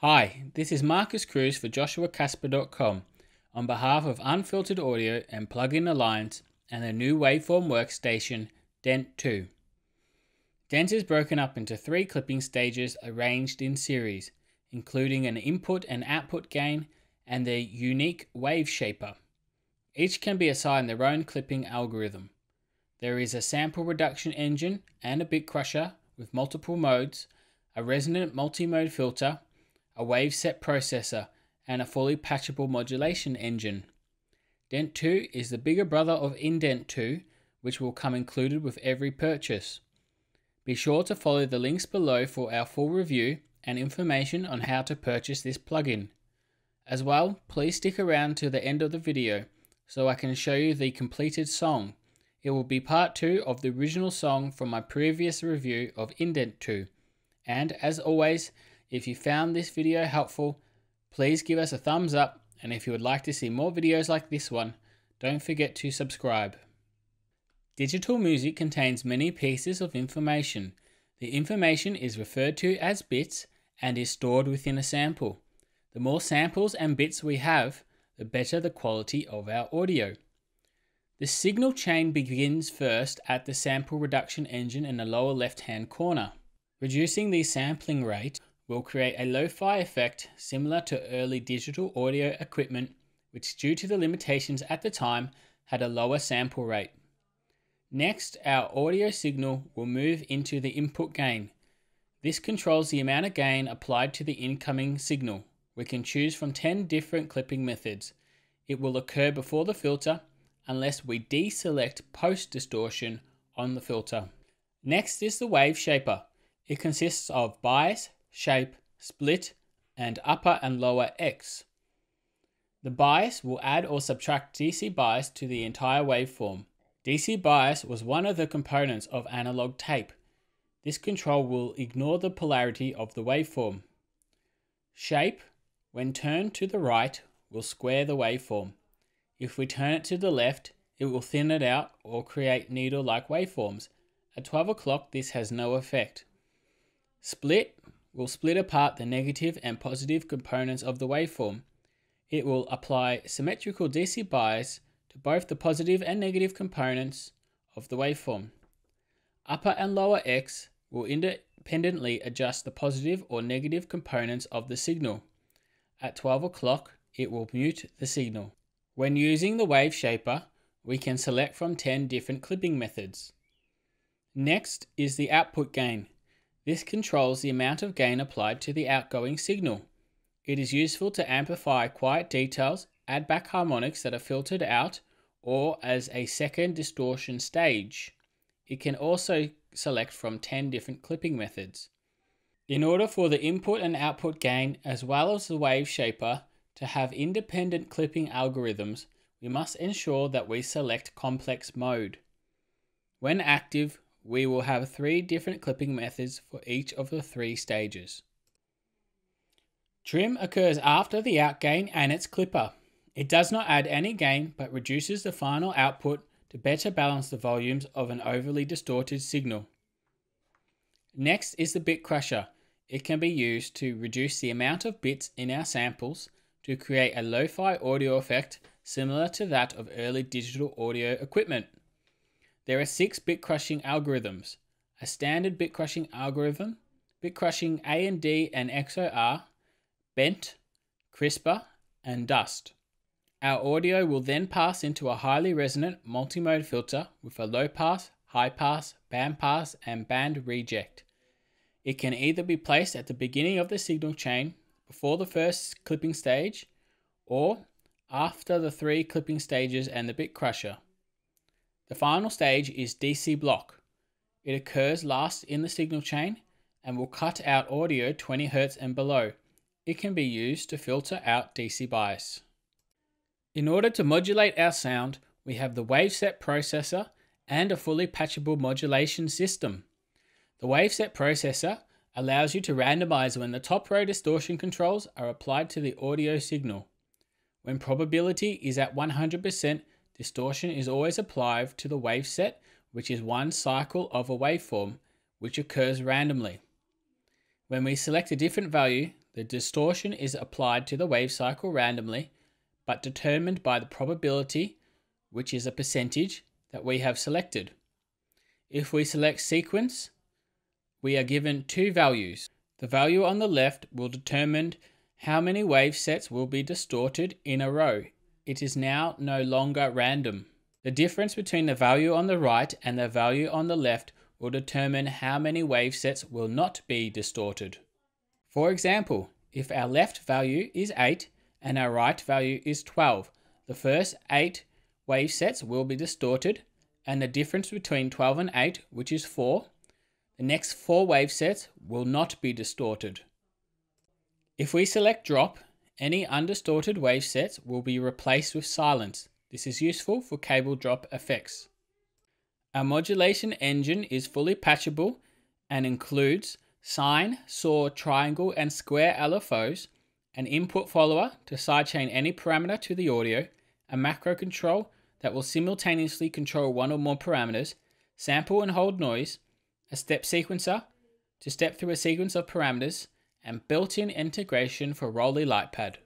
Hi, this is Marcus Cruz for joshuacasper.com on behalf of Unfiltered Audio and Plugin Alliance and the new waveform workstation Dent 2. Dent is broken up into 3 clipping stages arranged in series, including an input and output gain and the unique wave shaper. Each can be assigned their own clipping algorithm. There is a sample reduction engine and a bit crusher with multiple modes, a resonant multi-mode filter, a waveset processor, and a fully patchable modulation engine. Dent 2 is the bigger brother of Indent 2, which will come included with every purchase. Be sure to follow the links below for our full review and information on how to purchase this plugin. As well, please stick around to the end of the video so I can show you the completed song. It will be part 2 of the original song from my previous review of Indent 2. And as always, if you found this video helpful, please give us a thumbs up, and if you would like to see more videos like this one, don't forget to subscribe. Digital music contains many pieces of information. The information is referred to as bits and is stored within a sample. The more samples and bits we have, the better the quality of our audio. The signal chain begins first at the sample reduction engine in the lower left-hand corner. Reducing the sampling rate will create a lo-fi effect similar to early digital audio equipment, which due to the limitations at the time had a lower sample rate. Next, our audio signal will move into the input gain. This controls the amount of gain applied to the incoming signal. We can choose from 10 different clipping methods. It will occur before the filter unless we deselect post-distortion on the filter. Next is the wave shaper. It consists of bias, shape, split, and upper and lower X. The bias will add or subtract DC bias to the entire waveform. DC bias was one of the components of analog tape. This control will ignore the polarity of the waveform. Shape, when turned to the right, will square the waveform. If we turn it to the left, it will thin it out or create needle-like waveforms. At 12 o'clock, this has no effect. Split will split apart the negative and positive components of the waveform. It will apply symmetrical DC bias to both the positive and negative components of the waveform. Upper and lower X will independently adjust the positive or negative components of the signal. At 12 o'clock, it will mute the signal. When using the wave shaper, we can select from 10 different clipping methods. Next is the output gain. This controls the amount of gain applied to the outgoing signal. It is useful to amplify quiet details, add back harmonics that are filtered out, or as a second distortion stage. It can also select from 10 different clipping methods. In order for the input and output gain, as well as the wave shaper, to have independent clipping algorithms, we must ensure that we select complex mode. When active, we will have 3 different clipping methods for each of the 3 stages. Trim occurs after the outgain and its clipper. It does not add any gain but reduces the final output to better balance the volumes of an overly distorted signal. Next is the bit crusher. It can be used to reduce the amount of bits in our samples to create a lo-fi audio effect similar to that of early digital audio equipment. There are 6 bit crushing algorithms: a standard bit crushing algorithm, bit crushing A&D and XOR, Dent, Crispr, and Dust. Our audio will then pass into a highly resonant multi-mode filter with a low pass, high pass, and band reject. It can either be placed at the beginning of the signal chain, before the first clipping stage, or after the 3 clipping stages and the bit crusher. The final stage is DC block. It occurs last in the signal chain and will cut out audio 20 Hz and below. It can be used to filter out DC bias. In order to modulate our sound, we have the waveset processor and a fully patchable modulation system. The waveset processor allows you to randomize when the top row distortion controls are applied to the audio signal. When probability is at 100%, distortion is always applied to the waveset, which is one cycle of a waveform, which occurs randomly. When we select a different value, The distortion is applied to the wave cycle randomly, but determined by the probability, which is a percentage, that we have selected. If we select sequence, we are given two values. The value on the left will determine how many wave sets will be distorted in a row. It is now no longer random. The difference between the value on the right and the value on the left will determine how many wave sets will not be distorted. For example, if our left value is 8 and our right value is 12, the first 8 wave sets will be distorted, and the difference between 12 and 8, which is 4, the next 4 wave sets will not be distorted. If we select drop, any undistorted wave sets will be replaced with silence. This is useful for cable drop effects. Our modulation engine is fully patchable and includes sine, saw, triangle, and square LFOs, an input follower to sidechain any parameter to the audio, a macro control that will simultaneously control one or more parameters, sample and hold noise, a step sequencer to step through a sequence of parameters, and built-in integration for Rolly Lightpad.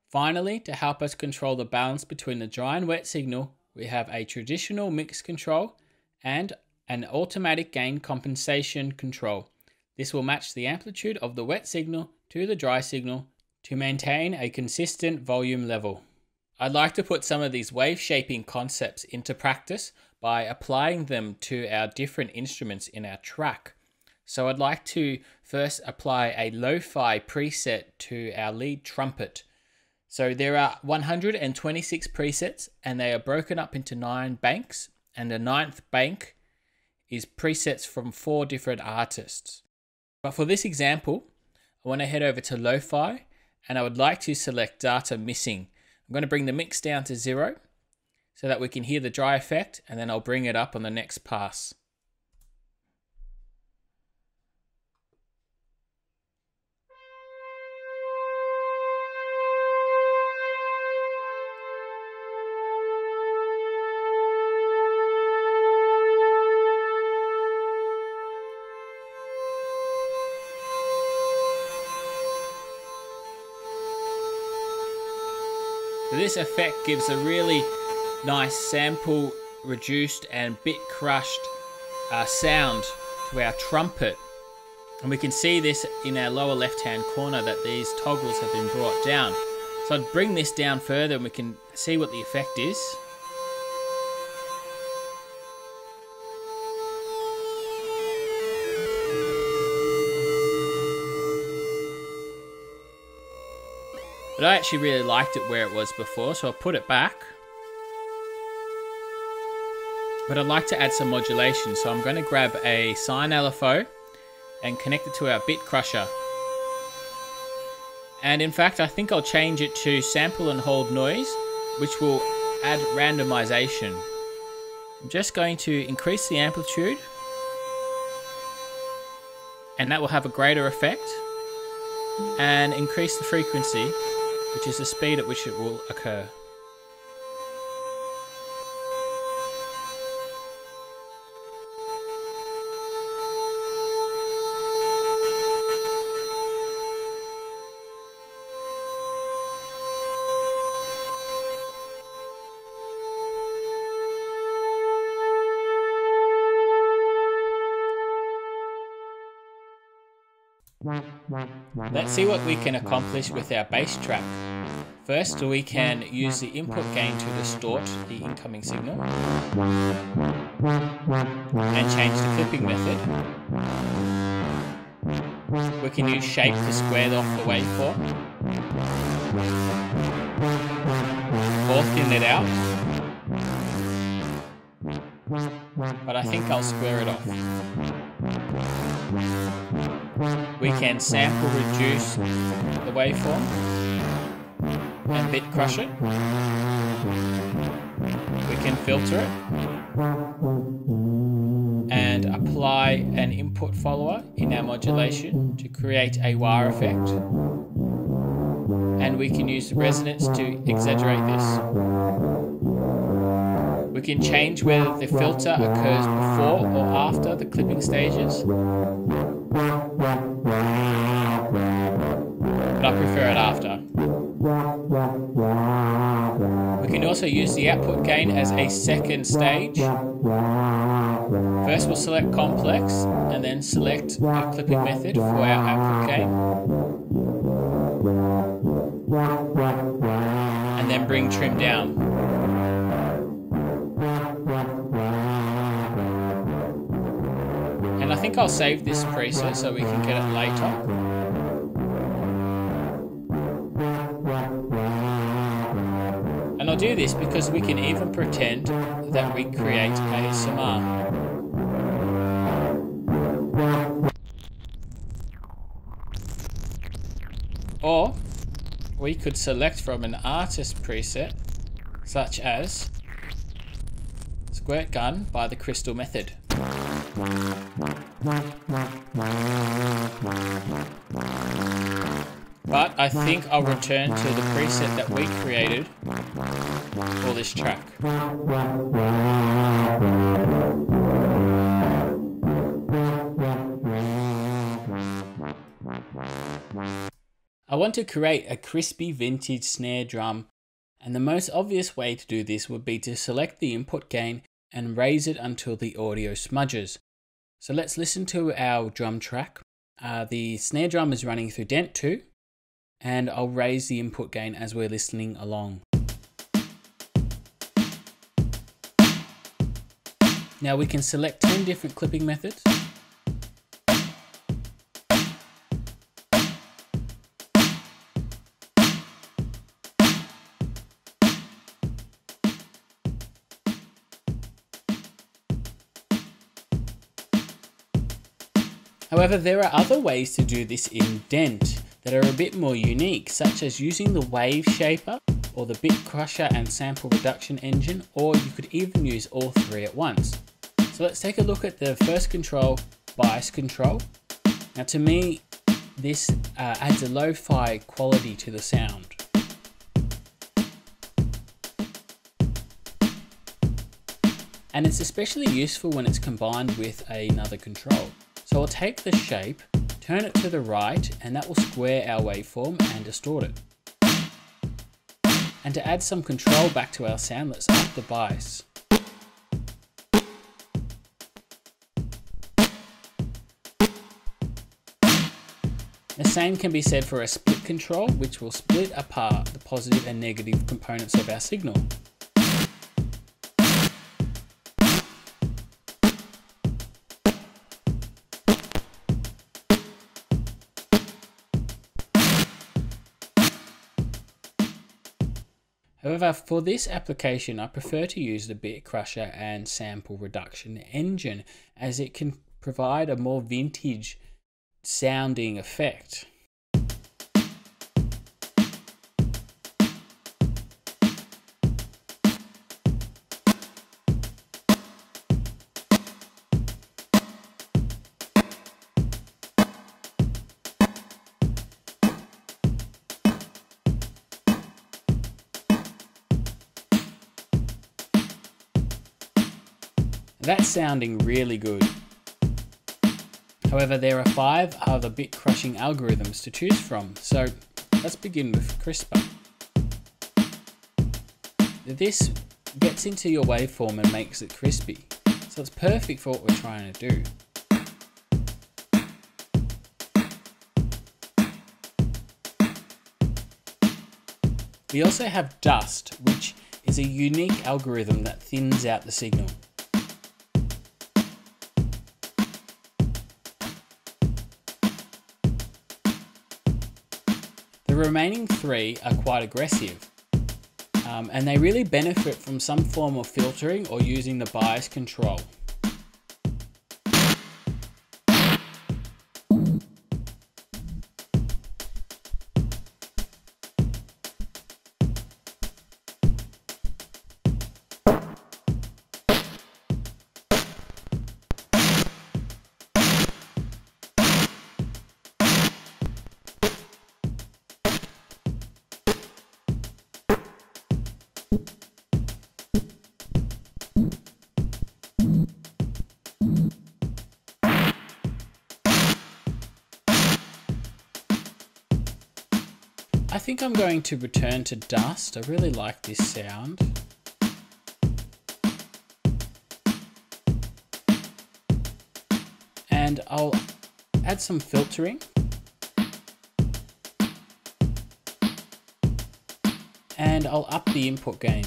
Finally, to help us control the balance between the dry and wet signal, we have a traditional mix control and an automatic gain compensation control. This will match the amplitude of the wet signal to the dry signal to maintain a consistent volume level. I'd like to put some of these wave shaping concepts into practice by applying them to our different instruments in our track. So I'd like to first apply a lo-fi preset to our lead trumpet. So there are 126 presets and they are broken up into 9 banks, and the 9th bank is presets from 4 different artists. But for this example, I want to head over to lo-fi and I would like to select data missing. I'm going to bring the mix down to 0 so that we can hear the dry effect, and then I'll bring it up on the next pass. This effect gives a really nice sample reduced and bit crushed sound to our trumpet, and we can see this in our lower left hand corner that these toggles have been brought down. So I'd bring this down further and we can see what the effect is. But I actually really liked it where it was before, so I'll put it back. But I'd like to add some modulation, so I'm going to grab a sine LFO and connect it to our bit crusher. And in fact, I think I'll change it to sample and hold noise, which will add randomization. I'm just going to increase the amplitude, and that will have a greater effect, and increase the frequency, which is the speed at which it will occur. Let's see what we can accomplish with our bass track. First, we can use the input gain to distort the incoming signal and change the clipping method. We can use shape to square off the waveform or thin it out, but I think I'll square it off. We can sample reduce the waveform and bit crush it. We can filter it and apply an input follower in our modulation to create a wah effect. And we can use resonance to exaggerate this. We can change whether the filter occurs before or after the clipping stages. But I prefer it after. We can also use the output gain as a second stage. First we'll select complex and then select our clipping method for our output gain. And then bring trim down. And I think I'll save this preset so we can get it later. And I'll do this because we can even pretend that we create ASMR. Or we could select from an artist preset, such as Squirt Gun by the Crystal Method. But I think I'll return to the preset that we created for this track. I want to create a crispy vintage snare drum, and the most obvious way to do this would be to select the input gain and raise it until the audio smudges. So let's listen to our drum track. The snare drum is running through Dent 2, and I'll raise the input gain as we're listening along. Now we can select 10 different clipping methods. However, there are other ways to do this in Dent that are a bit more unique, such as using the wave shaper or the bit crusher and sample reduction engine, or you could even use all three at once. So let's take a look at the first control, bias control. Now to me, this adds a lo-fi quality to the sound. And it's especially useful when it's combined with another control. So I'll take the shape, turn it to the right, and that will square our waveform and distort it. And to add some control back to our sound, let's up the bias. The same can be said for a split control, which will split apart the positive and negative components of our signal. However, for this application, I prefer to use the bit crusher and sample reduction engine, as it can provide a more vintage sounding effect. That's sounding really good. However, there are 5 other bit crushing algorithms to choose from, so let's begin with Crispr. This gets into your waveform and makes it crispy, so it's perfect for what we're trying to do. We also have Dust, which is a unique algorithm that thins out the signal. The remaining 3 are quite aggressive, and they really benefit from some form of filtering or using the bias control. I think I'm going to return to dust. I really like this sound. And I'll add some filtering. And I'll up the input gain.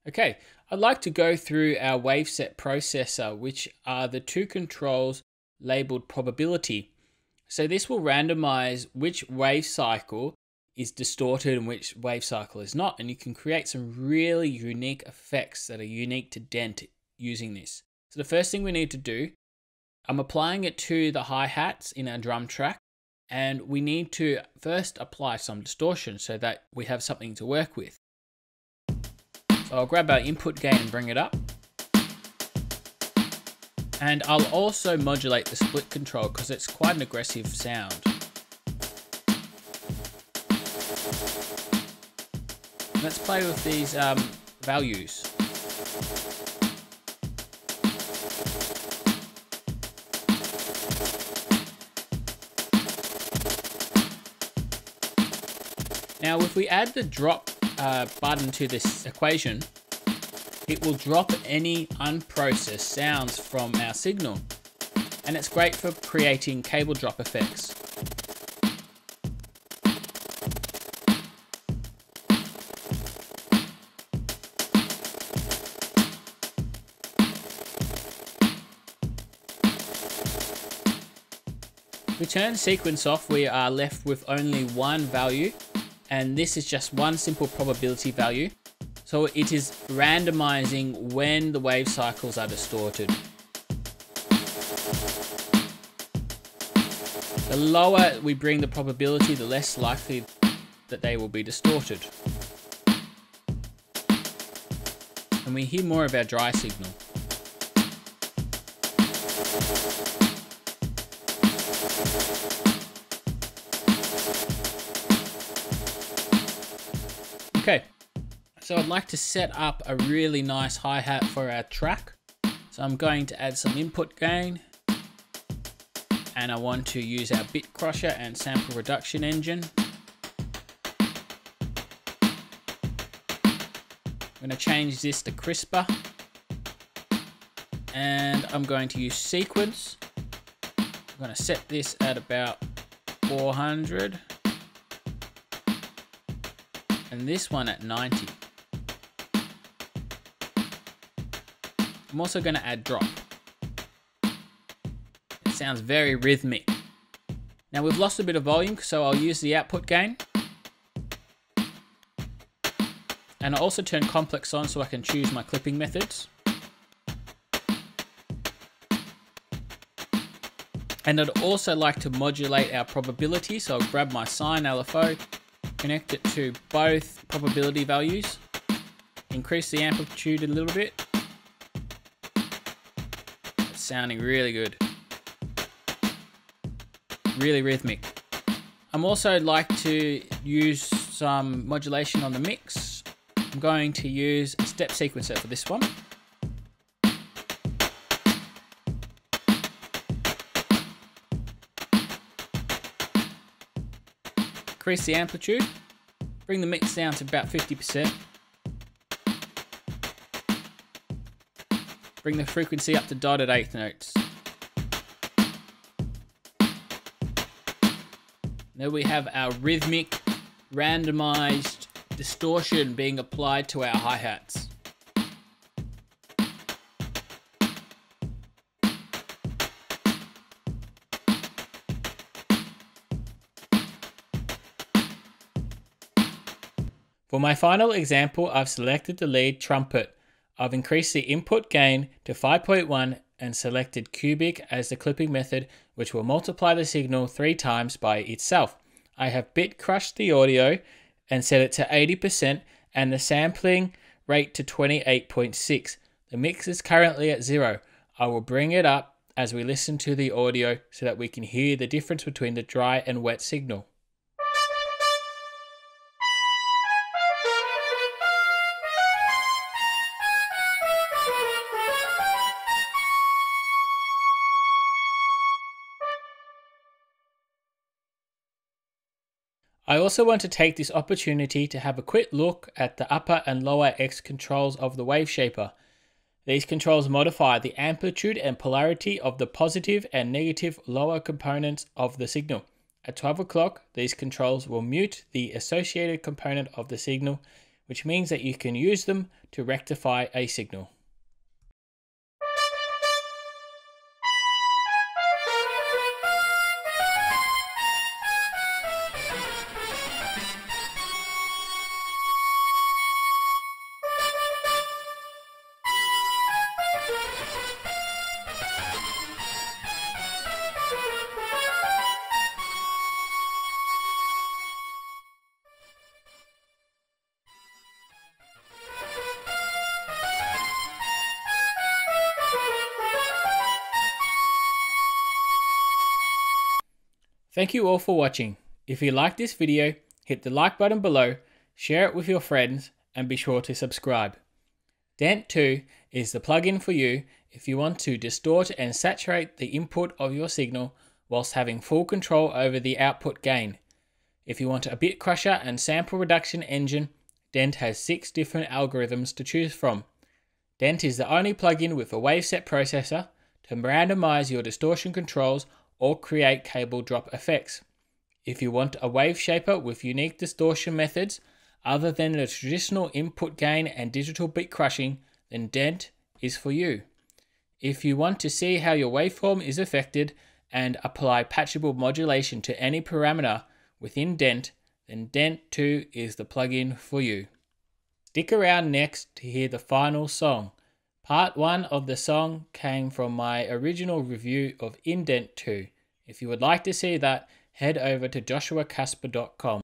Okay, I'd like to go through our waveset processor, which are the two controls labeled probability. So this will randomize which wave cycle is distorted and which wave cycle is not, and you can create some really unique effects that are unique to Dent using this. So the first thing we need to do, I'm applying it to the hi-hats in our drum track, and we need to first apply some distortion so that we have something to work with. So I'll grab our input gain and bring it up. And I'll also modulate the split control because it's quite an aggressive sound. Let's play with these values. Now if we add the drop button to this equation, it will drop any unprocessed sounds from our signal, and it's great for creating cable drop effects. If we turn sequence off, we are left with only one value, and this is just one simple probability value. So it is randomizing when the wave cycles are distorted. The lower we bring the probability, the less likely that they will be distorted. And we hear more of our dry signal. Okay, so I'd like to set up a really nice hi-hat for our track. So I'm going to add some input gain, and I want to use our bit crusher and sample reduction engine. I'm going to change this to Crispr, and I'm going to use sequence. I'm going to set this at about 400. And this one at 90. I'm also going to add drop. It sounds very rhythmic. Now we've lost a bit of volume, so I'll use the output gain. And I'll also turn complex on so I can choose my clipping methods. And I'd also like to modulate our probability, so I'll grab my sine LFO, connect it to both probability values, increase the amplitude a little bit. It's sounding really good. Really rhythmic. I'm also like to use some modulation on the mix. I'm going to use a step sequencer for this one. Increase the amplitude, bring the mix down to about 50%. Bring the frequency up to dotted eighth notes. There we have our rhythmic, randomized distortion being applied to our hi-hats. For my final example, I've selected the lead trumpet. I've increased the input gain to 5.1 and selected cubic as the clipping method, which will multiply the signal 3 times by itself. I have bit crushed the audio and set it to 80% and the sampling rate to 28.6. The mix is currently at 0. I will bring it up as we listen to the audio so that we can hear the difference between the dry and wet signal. I also want to take this opportunity to have a quick look at the upper and lower X controls of the wave shaper. These controls modify the amplitude and polarity of the positive and negative lower components of the signal. At 12 o'clock, these controls will mute the associated component of the signal, which means that you can use them to rectify a signal. Thank you all for watching. If you like this video, hit the like button below, share it with your friends, and be sure to subscribe. Dent 2 is the plugin for you if you want to distort and saturate the input of your signal whilst having full control over the output gain. If you want a bit crusher and sample reduction engine, Dent has 6 different algorithms to choose from. Dent is the only plugin with a waveset processor to randomize your distortion controls or create cable drop effects. If you want a wave shaper with unique distortion methods other than the traditional input gain and digital bit crushing, then Dent is for you. If you want to see how your waveform is affected and apply patchable modulation to any parameter within Dent, then Dent 2 is the plugin for you. Stick around next to hear the final song. Part 1 of the song came from my original review of Indent 2. If you would like to see that, head over to joshuacasper.com.